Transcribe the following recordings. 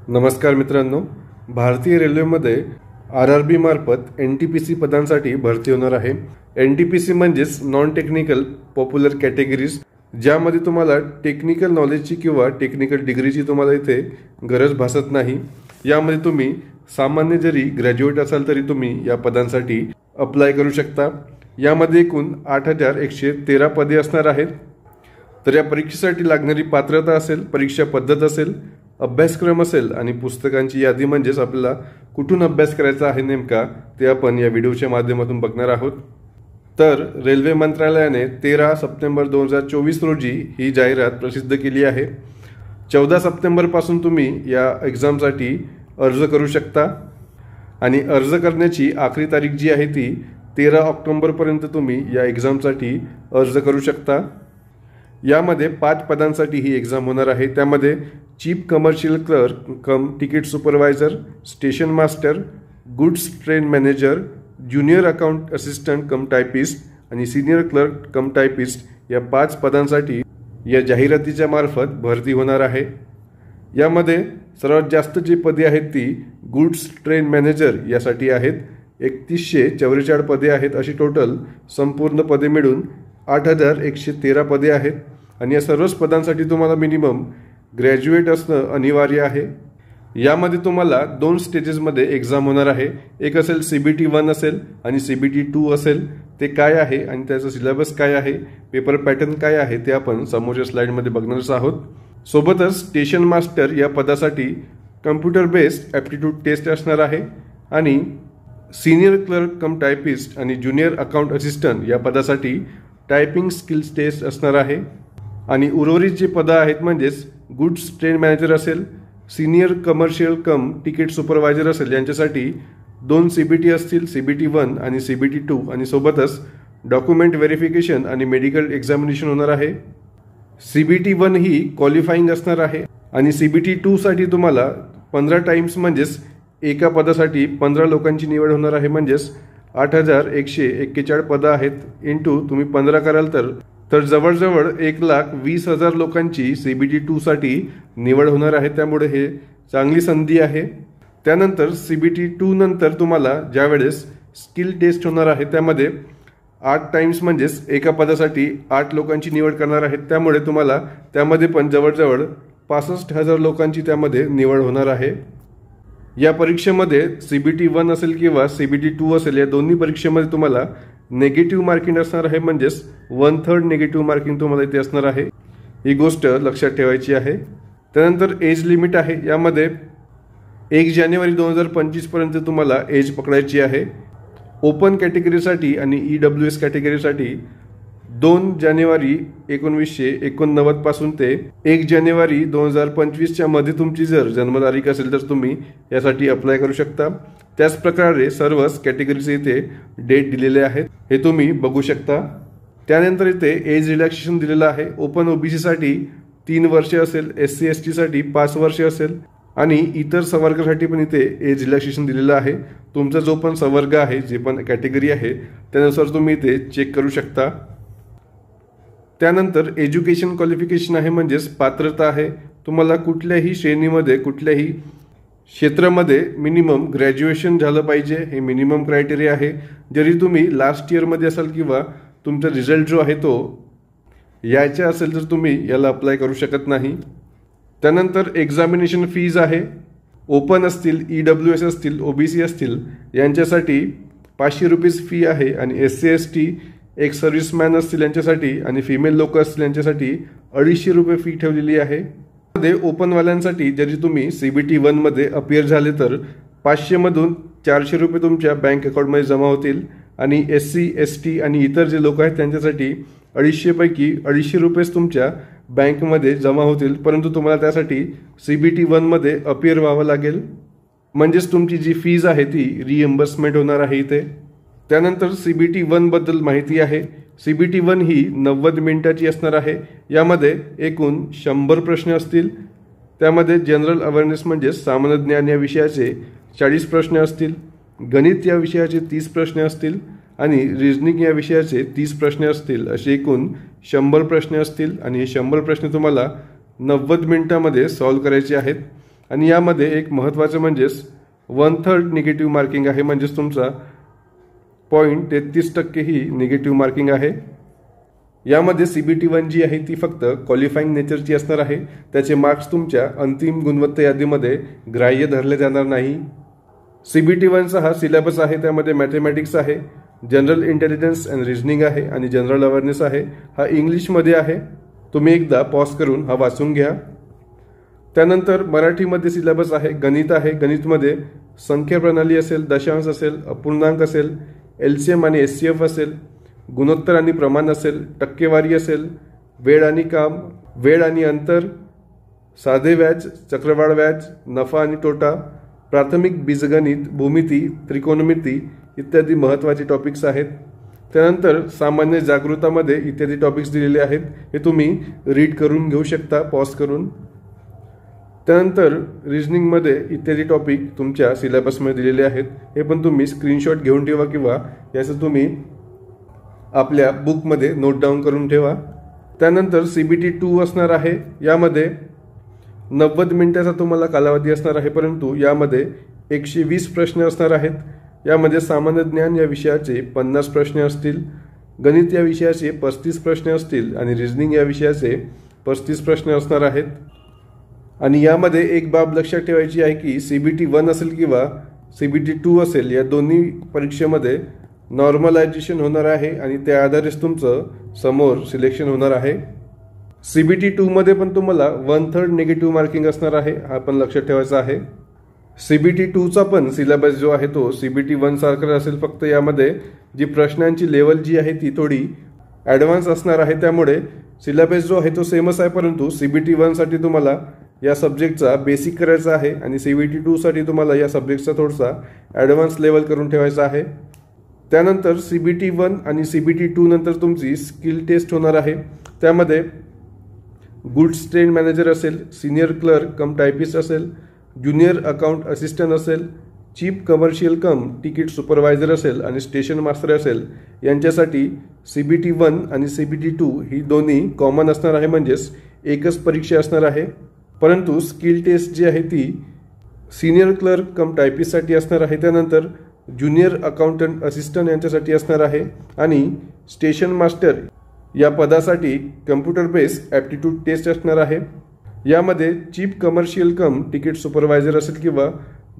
नमस्कार मित्रांनो, भारतीय रेल्वेमध्ये आरआरबी मार्फत एनटीपीसी पदांसाठी भरती होणार आहे। एनटीपीसी म्हणजेच नॉन टेक्निकल पॉप्युलर कॅटेगरीज, ज्यामध्ये तुम्हाला टेक्निकल नॉलेजची किंवा टेक्निकल डिग्रीची तुम्हाला इथे गरज भासत नाही। यामध्ये तुम्ही सामान्य जरी ग्रॅज्युएट असाल तरी तुम्ही या पदांसाठी अप्लाय करू शकता। यामध्ये एकूण 8113 पदे असणार आहेत। तर या परीक्षेसाठी लागणारी पात्रता असेल, परीक्षा पद्धत असेल, अभ्यासक्रम असेल आणि पुस्तकांची यादी म्हणजेच आपल्याला कुठून अभ्यास करायचा आहे नेमका ते आपण या व्हिडिओच्या माध्यमातून बघणार आहोत। तर रेल्वे मंत्रालयाने 13 सप्टेंबर 2024 रोजी ही जाहिरात प्रसिद्ध केली आहे। 14 सप्टेंबर पासून तुम्ही या एग्जामसाठी अर्ज करू शकता आणि अर्ज करण्याची आखरी तारीख जी आहे ती 13 ऑक्टोबर पर्यंत तुम्ही या एग्जामसाठी अर्ज करू शकता। यामध्ये 5 पदांसाठी ही एग्जाम होणार आहे। त्यामध्ये चीफ कमर्शियल क्लर्क कम ticket supervisor, station master, goods train manager, junior account assistant कम टायपिस्ट आणि सिनियर क्लर्क कम टायपिस्ट या 5 पदांसाठी या जाहिरातीच्या मार्फत भरती होणार आहे। यामध्ये सर्वात जास्त जी पदे आहेत ती गुड्स ट्रेन मॅनेजर यासाठी आहेत। 3144 पदे आहेत। अशी टोटल संपूर्ण पदे मिळून 8113 पदे आहेत आणि या सर्वच पदांसाठी तुम्हाला मिनिमम ग्रॅज्युएट असणं अनिवार्य आहे। यामध्ये तुम्हाला 2 स्टेजेसमध्ये एग्जाम होणार आहे। एक असेल CBT 1 असेल आणि CBT 2 असेल। ते काय आहे आणि त्याचा सिलेबस काय आहे, पेपर पॅटर्न काय आहे ते आपण समोरच्या स्लाइडमध्ये बघणारच आहोत। सोबतच स्टेशन मास्टर या पदासाठी कम्प्युटर बेस्ड ॲप्टिट्यूड टेस्ट असणार आहे आणि सिनियर क्लर्क कम टायपिस्ट आणि ज्युनियर अकाउंट असिस्टंट या पदासाठी टायपिंग स्किल्स टेस्ट असणार आहे। आणि उर्वरित जी पदं आहेत म्हणजेच गुड्स ट्रेन मॅनेजर असेल, सिनियर कमर्शियल कम तिकीट सुपरवायझर असेल यांच्यासाठी 2 CBT असतील, CBT 1 आणि CBT 2 आणि सोबतच डॉक्युमेंट व्हेरिफिकेशन आणि मेडिकल एक्झामिनेशन होणार आहे। CBT 1 ही क्वालिफाईंग असणार आहे आणि CBT 2 साठी तुम्हाला 15 टाइम्स म्हणजेच एका पदासाठी 15 लोकांची निवड होणार आहे। म्हणजेच 8141 पदं आहेत इंटू तुम्ही 15 कराल तर जवळजवळ 1,20,000 लोकांची CBT 2 साठी निवड होणार आहे। त्यामुळे हे चांगली संधी आहे। त्यानंतर CBT 2 नंतर तुम्हाला ज्यावेळेस स्किल टेस्ट होणार आहे त्यामध्ये 8 टाइम्स म्हणजेच एका पदासाठी 8 लोकांची निवड करणार आहेत। त्यामुळे तुम्हाला त्यामध्ये पण जवळजवळ 65,000 लोकांची त्यामध्ये निवड होणार आहे। या परीक्षेमध्ये CBT 1 असेल किंवा CBT 2 असेल या दोन्ही परीक्षेमध्ये तुम्हाला नेगेटिव्ह मार्किंग असणार आहे। म्हणजेच 1/3 नेगेटिव्ह मार्किंग तुम्हाला इथे असणार आहे। ही गोष्ट लक्षात ठेवायची आहे। त्यानंतर एज लिमिट आहे। यामध्ये 1 जानेवारी 2025 पर्यंत तुम्हाला एज पकडायची आहे। ओपन कॅटेगरीसाठी आणि EWS कॅटेगरीसाठी 2 जानेवारी 1989 पासून ते 1 जानेवारी 2025 मध्ये तुमची जर जन्मतारीख असेल तर तुम्ही यासाठी अप्लाय करू शकता। त्याच प्रकारे सर्वच कॅटेगरीचे इथे डेट दिलेले आहेत, हे तुम्ही बघू शकता। त्यानंतर इथे एज रिलॅक्सेशन दिलेलं आहे। ओपन OBC साठी 3 वर्ष असेल, SC ST साठी 5 वर्ष असेल आणि इतर संवर्गासाठी पण इथे एज रिलॅक्सेशन दिलेलं आहे। तुमचा जो पण संवर्ग आहे, जे पण कॅटेगरी आहे त्यानुसार तुम्ही इथे चेक करू शकता। त्यानंतर एज्युकेशन क्वालिफिकेशन आहे म्हणजेच पात्रता आहे। तुम्हाला कुठल्याही श्रेणीमध्ये कुठल्याही क्षेत्रामध्ये मिनिमम ग्रॅज्युएशन झालं पाहिजे, हे मिनिमम क्रायटेरिया आहे। जरी तुम्ही लास्ट इयरमध्ये असाल किंवा तुमचा रिझल्ट जो आहे तो यायचा असेल तर तुम्ही याला अप्लाय करू शकत नाही। त्यानंतर एक्झामिनेशन फीज आहे। ओपन असतील, EWS असतील, OBC असतील यांच्यासाठी 500 रुपीज फी आहे आणि SC ST एक सर्व्हिसमॅन असतील यांच्यासाठी आणि फिमेल लोक असतील यांच्यासाठी 250 रुपये फी ठेवलेली आहे। ओपनवाल्यांसाठी जरी तुम्ही CBT 1 मध्ये अपियर झाले तर 500 मधून 400 रुपये तुमच्या बँक अकाउंटमध्ये जमा होतील आणि SC ST आणि इतर जे लोक आहेत त्यांच्यासाठी 250 पैकी 250 रुपयेच तुमच्या बँकमध्ये जमा होतील। परंतु तुम्हाला त्यासाठी CBT 1 मध्ये अपियर व्हावं लागेल, म्हणजेच तुमची जी फीज आहे ती रिएम्बर्समेंट होणार आहे इथे। त्यानंतर CBT 1 बद्दल माहिती आहे। CBT 1 ही 90 मिनिटाची असणार आहे। यामध्ये एकूण 100 प्रश्न असतील। त्यामध्ये जनरल अवेअरनेस म्हणजे सामान्य ज्ञान या विषयाचे 40 प्रश्न असतील, गणित या विषयाचे 30 प्रश्न असतील आणि रिजनिंग या विषयाचे 30 प्रश्न असतील। असे एकूण 100 प्रश्न असतील आणि हे 100 प्रश्न तुम्हाला 90 मिनिटांमध्ये सॉल्व्ह करायचे आहेत। आणि यामध्ये एक महत्त्वाचं म्हणजेच 1/3 निगेटिव्ह मार्किंग आहे, म्हणजेच तुमचा 0.33% ही निगेटिव्ह मार्किंग आहे। यामध्ये CBT 1 जी आहे ती फक्त क्वालिफाईंग नेचरची असणार आहे, त्याचे मार्क्स तुमच्या अंतिम गुणवत्ता यादीमध्ये ग्राह्य धरले जाणार नाही। CBT 1चा हा सिलेबस आहे, त्यामध्ये मॅथमॅटिक्स आहे, जनरल इंटेलिजन्स अँड रिजनिंग आहे आणि जनरल अवेअरनेस आहे। हा इंग्लिशमध्ये आहे, तुम्ही एकदा पॉज करून हा वाचून घ्या। त्यानंतर मराठीमध्ये सिलेबस आहे, गणित आहे, गणितमध्ये संख्या प्रणाली असेल, दशांश असेल, अपूर्णांक असेल, LCM आणि SCF असेल, गुणोत्तर आणि प्रमाण असेल, टक्केवारी असेल, वेळ आणि काम, वेळ आणि अंतर, साधे व्याज, चक्रवाढ व्याज, नफा आणि तोटा, प्राथमिक बीजगणित, भूमिती, त्रिकोणमिती इत्यादी महत्त्वाचे टॉपिक्स आहेत। त्यानंतर सामान्य जागृतामध्ये इत्यादी टॉपिक्स दिलेले आहेत, हे तुम्ही रीड करून घेऊ शकता पॉज करून। त्यानंतर रिजनिंगमध्ये इत्यादी टॉपिक तुमच्या सिलेबसमध्ये दिलेले आहेत, हे पण तुम्ही स्क्रीनशॉट घेऊन ठेवा किंवा याचं तुम्ही आपल्या बुकमध्ये नोट डाऊन करून ठेवा। त्यानंतर CBT 2 असणार आहे, यामध्ये 90 मिनिटाचा तुम्हाला कालावधी असणार आहे, परंतु यामध्ये 120 प्रश्न असणार आहेत। यामध्ये सामान्य ज्ञान या विषयाचे 50 प्रश्न असतील, गणित या विषयाचे 35 प्रश्न असतील आणि रिजनिंग या विषयाचे 35 प्रश्न असणार आहेत। आणि यामध्ये एक बाब लक्षात ठेवायची आहे की CBT 1 असेल किंवा CBT 2 असेल, या दोन्ही परीक्षेमध्ये नॉर्मलायझेशन होणार आहे आणि त्या आधारेच तुमचं समोर सिलेक्शन होणार आहे। CBT 2 मध्ये पण तुम्हाला 1/3 निगेटिव्ह मार्किंग असणार आहे, हा पण लक्षात ठेवायचा आहे। CBT 2 चा पण सिलेबस जो आहे तो CBT 1 सारखा असेल, फक्त यामध्ये जी प्रश्नांची लेवल जी आहे ती थोडी ॲडव्हान्स असणार आहे, त्यामुळे सिलेबस जो आहे तो सेमच आहे, परंतु CBT 1 साठी तुम्हाला या सब्जेक्टचा बेसिक करायचा आहे आणि CBT 2 साठी तुम्हाला या सब्जेक्टचा थोडासा ॲडव्हान्स लेवल करून ठेवायचा आहे। त्यानंतर CBT 1 आणि CBT 2 नंतर तुमची स्किल टेस्ट होणार आहे, त्यामध्ये गुड्स ट्रेन मॅनेजर असेल, सिनियर क्लर्क कम टायपिस्ट असेल, ज्युनियर अकाउंट असिस्टंट असेल, चीफ कमर्शियल कम तिकीट सुपरवायझर असेल आणि स्टेशन मास्टर असेल, यांच्यासाठी CBT 1 आणि CBT 2 ही दोन्ही कॉमन असणार आहे, म्हणजेच एकच परीक्षा असणार आहे। परंतु स्किल टेस्ट जी आहे ती सिनियर क्लर्क कम टायपिस्टसाठी असणार आहे, त्यानंतर ज्युनियर अकाउंटंट असिस्टंट यांच्यासाठी असणार आहे आणि स्टेशन मास्टर या पदासाठी कम्प्युटर बेस्ड ॲप्टिट्यूड टेस्ट असणार आहे। यामध्ये चीफ कमर्शियल कम तिकीट सुपरवायझर असेल किंवा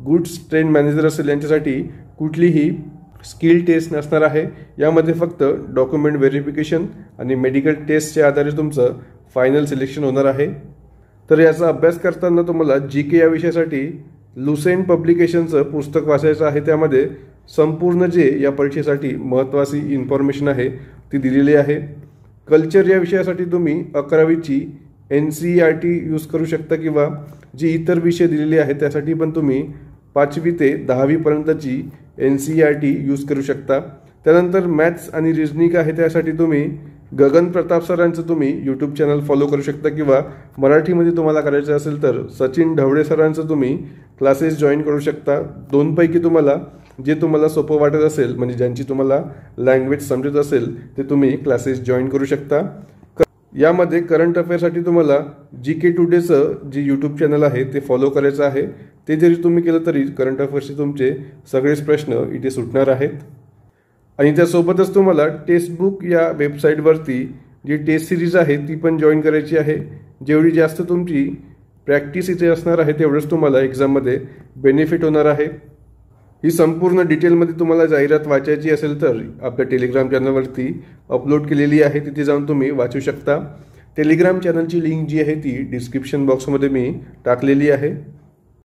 गुड्स ट्रेन मॅनेजर असेल, यांच्यासाठी कुठलीही स्किल टेस्ट नसणार आहे। यामध्ये फक्त डॉक्युमेंट व्हेरिफिकेशन आणि मेडिकल टेस्टच्या आधारे तुमचं फायनल सिलेक्शन होणार आहे। तर याचा अभ्यास करताना तुम्हाला GK या विषयासाठी लुसेंट पब्लिकेशनचं पुस्तक वाचायचं आहे, त्यामध्ये संपूर्ण जे या परीक्षेसाठी महत्त्वाची इन्फॉर्मेशन आहे ती दिलेली आहे। कल्चर या विषयासाठी तुम्ही 11वीची NCERT यूज करू शकता किंवा जी इतर विषय दिलेले आहेत त्यासाठी पण तुम्ही 5वी ते 10वी पर्यंतची NCERT यूज करू शकता। त्यानंतर मॅथ्स आणि रिजनिंग आहे, त्यासाठी तुम्ही गगन प्रताप सरांचं तुम्ही यूट्यूब चॅनल फॉलो करू शकता किंवा मराठीमध्ये तुम्हाला करायचं असेल तर सचिन ढवळे सरांचं तुम्ही क्लासेस जॉईन करू शकता। दोनपैकी तुम्हाला जे तुम्हाला सोपं वाटत असेल, म्हणजे ज्यांची तुम्हाला लँग्वेज समजत असेल, ते तुम्ही क्लासेस जॉईन करू शकता। यामध्ये करंट अफेअरसाठी तुम्हाला GK टुडेचं जे यूट्यूब चॅनल आहे ते फॉलो करायचं आहे, ते जरी तुम्ही केलं तरी करंट अफेअर्सचे तुमचे सगळेच प्रश्न इथे सुटणार आहेत। आणि त्यासोबतच तुम्हाला टेक्स्टबुक या वेबसाईटवरती जी टेस्ट सिरीज आहे ती पण जॉईन करायची आहे। जेवढी जास्त तुमची प्रॅक्टिस इथे असणार आहे तेवढंच तुम्हाला एक्झाममध्ये बेनिफिट होणार आहे। ही संपूर्ण डिटेलमध्ये तुम्हाला जाहिरात वाचायची असेल तर आपल्या टेलिग्राम चॅनलवरती अपलोड केलेली आहे, तिथे जाऊन तुम्ही वाचू शकता। टेलिग्राम चॅनलची लिंक जी आहे ती डिस्क्रिप्शन बॉक्समध्ये मी टाकलेली आहे।